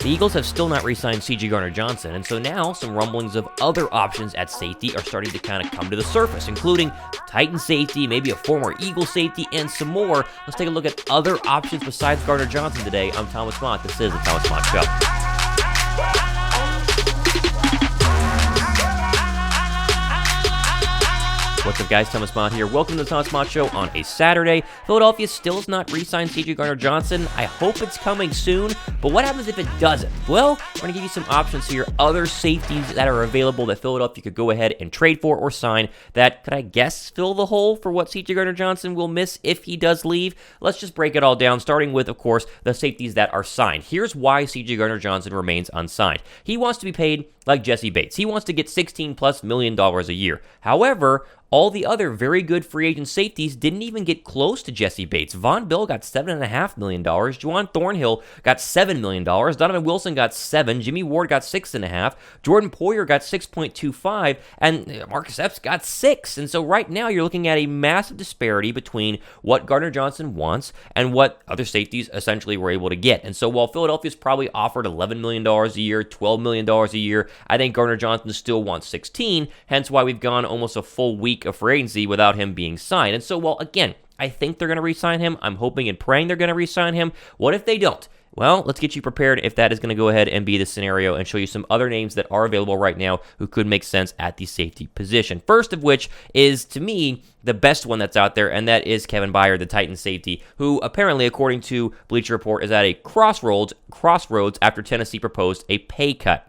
the Eagles have still not re-signed CJ Gardner-Johnson, and so now some rumblings of other options at safety are starting to kind of come to the surface, including Titan safety, maybe a former Eagle safety, and some more. Let's take a look at other options besides Gardner-Johnson today. I'm Thomas Mott. This is the Thomas Mott Show. What's up, guys? Thomas Mott here. Welcome to the Thomas Mott Show on a Saturday. Philadelphia still has not re-signed CJ Gardner-Johnson. I hope it's coming soon, but what happens if it doesn't? Well, we're going to give you some options here, other safeties that are available that Philadelphia could go ahead and trade for or sign that, could I guess, fill the hole for what CJ Gardner-Johnson will miss if he does leave. Let's just break it all down, starting with, of course, the safeties that are signed. Here's why CJ Gardner-Johnson remains unsigned. He wants to be paid like Jesse Bates. He wants to get $16+ million a year. However, all the other very good free agent safeties didn't even get close to Jesse Bates. Von Bell got $7.5 million. Juwan Thornhill got $7 million. Donovan Wilson got $7 million. Jimmy Ward got $6.5 million. Jordan Poyer got $6.25 million. And Marcus Epps got $6 million. And so right now you're looking at a massive disparity between what Gardner-Johnson wants and what other safeties essentially were able to get. And so while Philadelphia's probably offered $11 million a year, $12 million a year, I think Gardner-Johnson still wants 16, hence why we've gone almost a full week of free agency without him being signed. And so, while again, I think they're going to re-sign him, I'm hoping and praying they're going to re-sign him. What if they don't? Well, let's get you prepared if that is going to go ahead and be the scenario and show you some other names that are available right now who could make sense at the safety position. First of which is, to me, the best one that's out there, and that is Kevin Byard, the Titans safety, who apparently, according to Bleacher Report, is at a crossroads after Tennessee proposed a pay cut.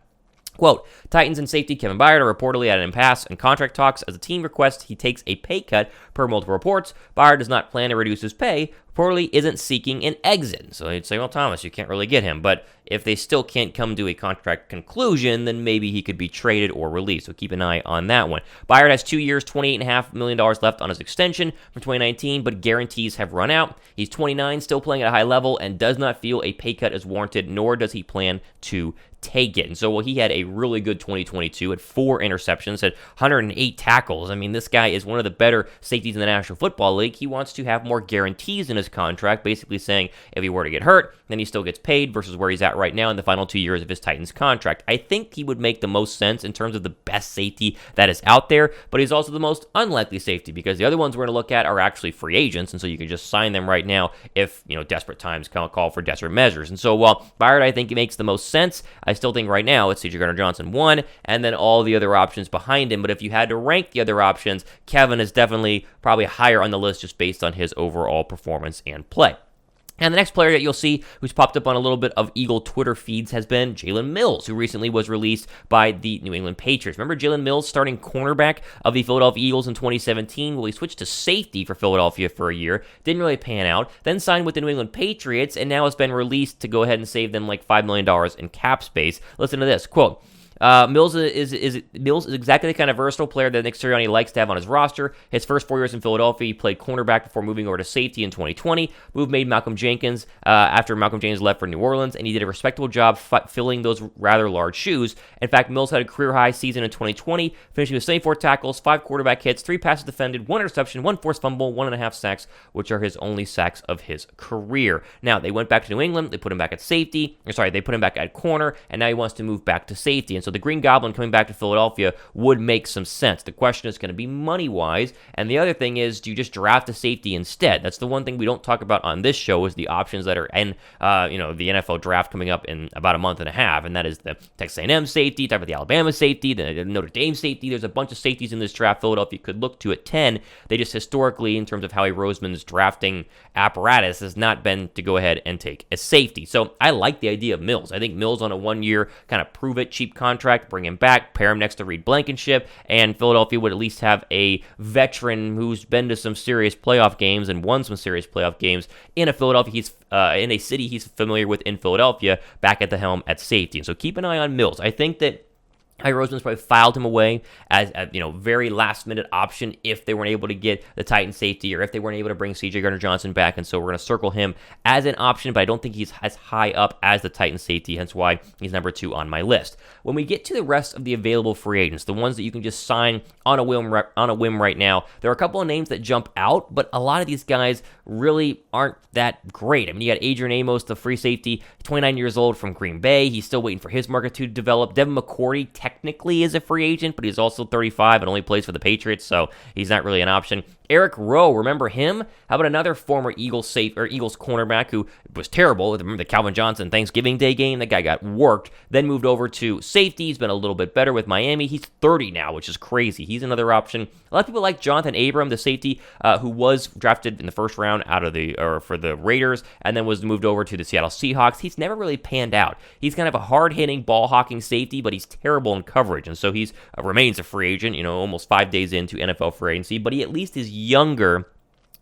Quote, Titans and safety Kevin Byard are reportedly at an impasse in contract talks as the team requests he takes a pay cut per multiple reports. Byard does not plan to reduce his pay, reportedly isn't seeking an exit. So they'd say, well, Thomas, you can't really get him. But if they still can't come to a contract conclusion, then maybe he could be traded or released. So keep an eye on that one. Byard has 2 years, $28.5 million left on his extension from 2019, but guarantees have run out. He's 29, still playing at a high level, and does not feel a pay cut is warranted, nor does he plan to take it. And so, well, he had a really good 2022, had 4 interceptions, had 108 tackles. I mean, this guy is one of the better safeties in the National Football League. He wants to have more guarantees in his contract, basically saying if he were to get hurt, then he still gets paid versus where he's at right now in the final 2 years of his Titans contract. I think he would make the most sense in terms of the best safety that is out there, but he's also the most unlikely safety because the other ones we're going to look at are actually free agents, and so you can just sign them right now if, desperate times call for desperate measures. And so, while Byard, I think it makes the most sense, I still think right now it's CJ Gardner-Johnson 1, and then all the other options behind him. But if you had to rank the other options, Kevin is definitely probably higher on the list just based on his overall performance and play. And the next player that you'll see who's popped up on a little bit of Eagle Twitter feeds has been Jalen Mills, who recently was released by the New England Patriots. Remember Jalen Mills, starting cornerback of the Philadelphia Eagles in 2017? Well, he switched to safety for Philadelphia for a year, didn't really pan out, then signed with the New England Patriots, and now has been released to go ahead and save them like $5 million in cap space. Listen to this, quote, Mills is exactly the kind of versatile player that Nick Sirianni likes to have on his roster. His first 4 years in Philadelphia, he played cornerback before moving over to safety in 2020. Move made Malcolm Jenkins after Malcolm Jenkins left for New Orleans, and he did a respectable job filling those rather large shoes. In fact, Mills had a career-high season in 2020, finishing with 74 tackles, 5 quarterback hits, 3 passes defended, 1 interception, 1 forced fumble, 1.5 sacks, which are his only sacks of his career. Now, they went back to New England. They put him back at they put him back at corner, and now he wants to move back to safety. And so the Green Goblin coming back to Philadelphia would make some sense. The question is going to be money-wise, and the other thing is, do you just draft a safety instead? That's the one thing we don't talk about on this show is the options that are in, the NFL draft coming up in about a month and a half, and that is the Texas A&M safety, talk about the Alabama safety, the Notre Dame safety. There's a bunch of safeties in this draft Philadelphia could look to at 10. They just historically, in terms of Howie Roseman's drafting apparatus, has not been to go ahead and take a safety. So I like the idea of Mills. I think Mills on a 1-year kind of prove-it cheap contract, bring him back, pair him next to Reed Blankenship, and Philadelphia would at least have a veteran who's been to some serious playoff games and won some serious playoff games in a city he's familiar with in Philadelphia, back at the helm at safety. And so keep an eye on Mills. I think that Howie Roseman's probably filed him away as a very last-minute option if they weren't able to get the Titan safety or if they weren't able to bring CJ Gardner-Johnson back, and so we're going to circle him as an option, but I don't think he's as high up as the Titan safety, hence why he's number 2 on my list. When we get to the rest of the available free agents, the ones that you can just sign on a whim right now, there are a couple of names that jump out, but a lot of these guys really aren't that great. I mean, you got Adrian Amos, the free safety, 29 years old from Green Bay. He's still waiting for his market to develop. Devin McCourty technically is a free agent, but he's also 35 and only plays for the Patriots, so he's not really an option. Eric Rowe, remember him? How about another former Eagles cornerback who was terrible? Remember the Calvin Johnson Thanksgiving Day game? That guy got worked, then moved over to safety. He's been a little bit better with Miami. He's 30 now, which is crazy. He's another option. A lot of people like Jonathan Abram, the safety, who was drafted in the first round for the Raiders, and then was moved over to the Seattle Seahawks. He's never really panned out. He's kind of a hard-hitting, ball-hawking safety, but he's terrible in coverage, and so he's remains a free agent, almost 5 days into NFL free agency, but he at least is younger.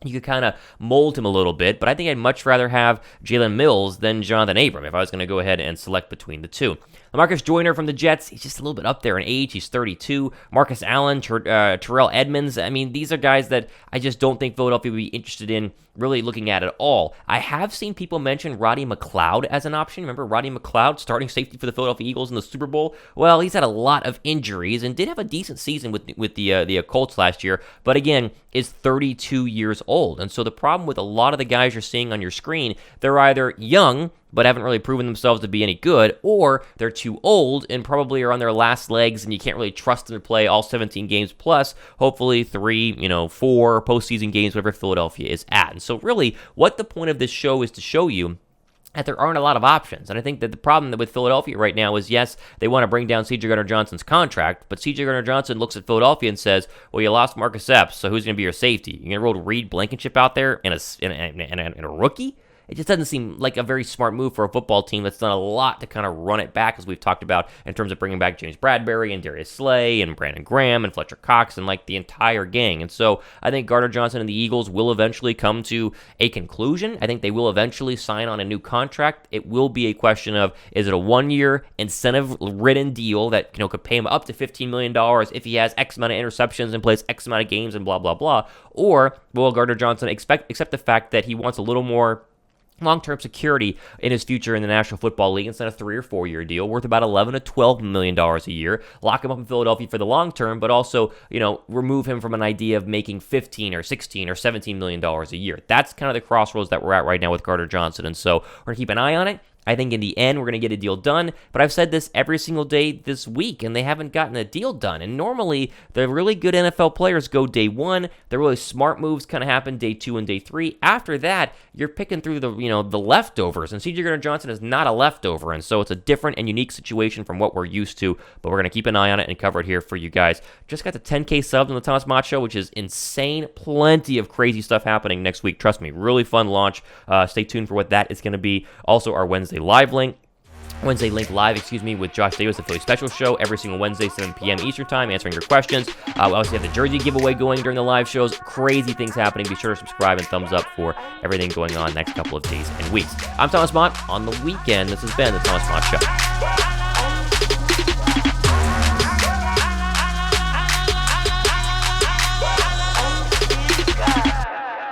You could kind of mold him a little bit, but I think I'd much rather have Jalen Mills than Jonathan Abram if I was going to go ahead and select between the two. LaMarcus Joyner from the Jets, he's just a little bit up there in age. He's 32. Marcus Allen, Terrell Edmonds. I mean, these are guys that I just don't think Philadelphia would be interested in really looking at all. I have seen people mention Roddy McLeod as an option. Remember Roddy McLeod, starting safety for the Philadelphia Eagles in the Super Bowl? Well, he's had a lot of injuries and did have a decent season with the Colts last year, but again, is 32 years old. And so the problem with a lot of the guys you're seeing on your screen, they're either young but haven't really proven themselves to be any good, or they're too old and probably are on their last legs and you can't really trust them to play all 17 games plus hopefully 3, 4 postseason games, whatever Philadelphia is at. And so really what the point of this show is to show you that there aren't a lot of options. And I think that the problem with Philadelphia right now is, yes, they want to bring down CJ Gardner-Johnson's contract, but CJ Gardner-Johnson looks at Philadelphia and says, well, you lost Marcus Epps, so who's going to be your safety? You're going to roll Reed Blankenship out there in a rookie? It just doesn't seem like a very smart move for a football team that's done a lot to kind of run it back, as we've talked about, in terms of bringing back James Bradbury and Darius Slay and Brandon Graham and Fletcher Cox and like the entire gang. And so I think Gardner-Johnson and the Eagles will eventually come to a conclusion. I think they will eventually sign on a new contract. It will be a question of, is it a 1-year incentive-ridden deal that could pay him up to $15 million if he has X amount of interceptions and plays X amount of games and blah, blah, blah? Or will Gardner-Johnson accept the fact that he wants a little more long-term security in his future in the National Football League instead of 3 or 4 year deal worth about $11 to $12 million a year, lock him up in Philadelphia for the long term, but also, remove him from an idea of making 15 or 16 or $17 million a year. That's kind of the crossroads that we're at right now with Gardner-Johnson, and so we're going to keep an eye on it. I think in the end, we're going to get a deal done, but I've said this every single day this week, and they haven't gotten a deal done. And normally, the really good NFL players go day 1. The really smart moves kind of happen day 2 and day 3. After that, you're picking through the leftovers, and CJ Gardner-Johnson is not a leftover, and so it's a different and unique situation from what we're used to, but we're going to keep an eye on it and cover it here for you guys. Just got the 10K subs on the Thomas Mott Show, which is insane. Plenty of crazy stuff happening next week. Trust me, really fun launch. Stay tuned for what that is going to be. Also, our Wednesday Live link with Josh Davis, the Philly Special Show, every single Wednesday, 7 p.m. Eastern Time, answering your questions. We also have the jersey giveaway going during the live shows. Crazy things happening. Be sure to subscribe and thumbs up for everything going on next couple of days and weeks. I'm Thomas Mott. On the weekend, this has been the Thomas Mott Show.